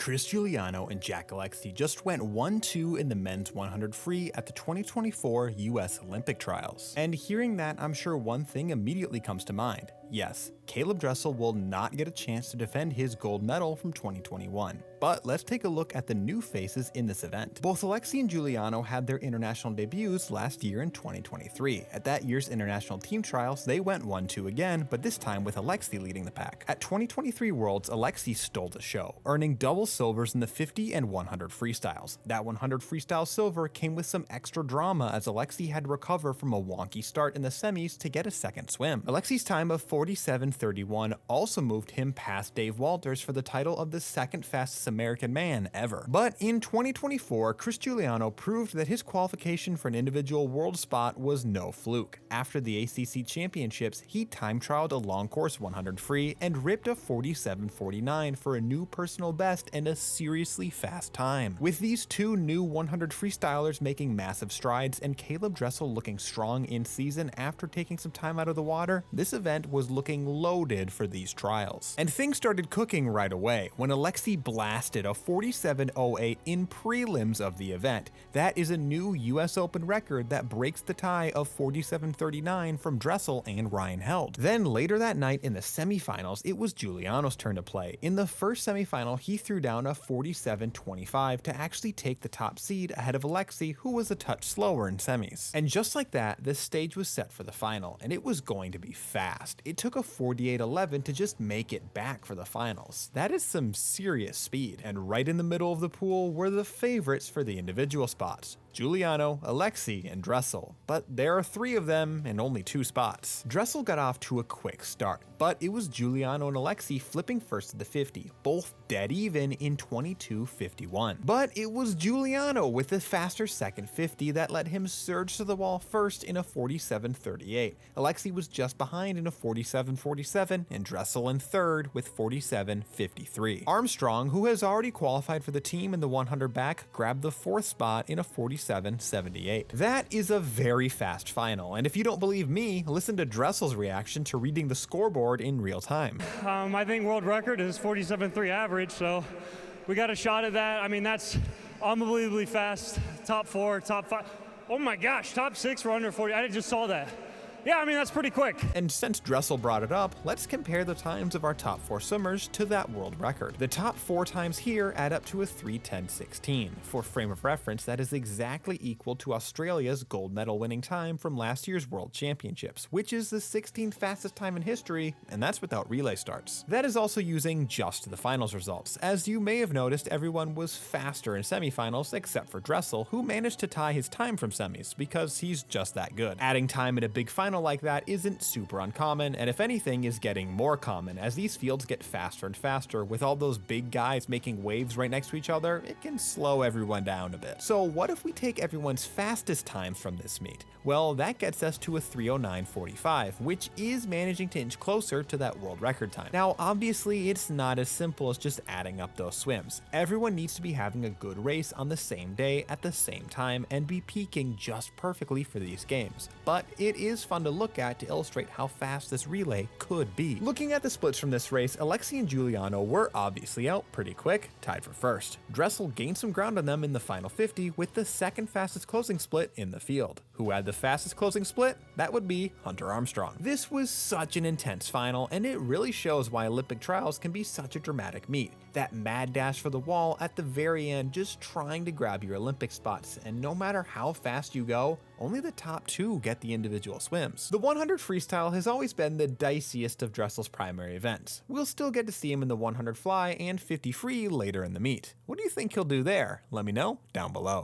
Guiliano and Jack Alexy just went 1-2 in the men's 100 free at the 2024 US Olympic trials. And hearing that, I'm sure one thing immediately comes to mind. Yes, Caeleb Dressel will not get a chance to defend his gold medal from 2021. But let's take a look at the new faces in this event. Both Alexy and Guiliano had their international debuts last year in 2023. At that year's international team trials, they went 1-2 again, but this time with Alexy leading the pack. At 2023 Worlds, Alexy stole the show, earning double silvers in the 50 and 100 freestyles. That 100 freestyle silver came with some extra drama as Alexy had to recover from a wonky start in the semis to get a second swim. Alexy's time of 47.31 also moved him past Dave Walters for the title of the second fastest American man ever. But in 2024, Guiliano proved that his qualification for an individual world spot was no fluke. After the ACC championships, he time trialed a long course 100 free and ripped a 47.49 for a new personal best and a seriously fast time. With these two new 100 freestylers making massive strides and Caeleb Dressel looking strong in season after taking some time out of the water, this event was looking loaded for these trials. And things started cooking right away when Alexy blasted a 47.08 in prelims of the event. That is a new US Open record that breaks the tie of 47.39 from Dressel and Ryan Held. Then later that night in the semifinals, it was Guiliano's turn to play. In the first semifinal, he threw down a 47.25 to actually take the top seed ahead of Alexy, who was a touch slower in semis. And just like that, the stage was set for the final, and it was going to be fast. It took a 48.11 to just make it back for the finals. That is some serious speed. And right in the middle of the pool were the favorites for the individual spots: Guiliano, Alexy, and Dressel. But there are three of them and only two spots. Dressel got off to a quick start, but it was Guiliano and Alexy flipping first to the 50, both dead even in 22.51. But it was Guiliano with the faster second 50 that let him surge to the wall first in a 47.38. Alexy was just behind in a 47.47, and Dressel in third with 47.53. Armstrong, who has already qualified for the team in the 100 back, grabbed the fourth spot in a 47.78. That is a very fast final, and if you don't believe me, listen to Dressel's reaction to reading the scoreboard in real time. I think world record is 47.3 average, so we got a shot at that. I mean, that's unbelievably fast. Top four, top five. Oh my gosh, top six were under 40. I just saw that. Yeah, I mean, that's pretty quick. And since Dressel brought it up, let's compare the times of our top four swimmers to that world record. The top four times here add up to a 3:10.16. For frame of reference, that is exactly equal to Australia's gold medal winning time from last year's World Championships, which is the 16th fastest time in history, and that's without relay starts. That is also using just the finals results. As you may have noticed, everyone was faster in semifinals except for Dressel, who managed to tie his time from semis because he's just that good. Adding time in a big final like that isn't super uncommon, and if anything is getting more common. As these fields get faster and faster, with all those big guys making waves right next to each other, it can slow everyone down a bit. So what if we take everyone's fastest times from this meet? Well, that gets us to a 3:09.45, which is managing to inch closer to that world record time. Now, obviously, it's not as simple as just adding up those swims. Everyone needs to be having a good race on the same day at the same time and be peaking just perfectly for these games. But it is fun to look at to illustrate how fast this relay could be. Looking at the splits from this race, Alexy and Guiliano were obviously out pretty quick, tied for first. Dressel gained some ground on them in the final 50 with the second fastest closing split in the field. Who had the fastest closing split? That would be Hunter Armstrong. This was such an intense final, and it really shows why Olympic trials can be such a dramatic meet. That mad dash for the wall at the very end, just trying to grab your Olympic spots, and no matter how fast you go, only the top two get the individual swims. The 100 freestyle has always been the diciest of Dressel's primary events. We'll still get to see him in the 100 fly and 50 free later in the meet. What do you think he'll do there? Let me know down below.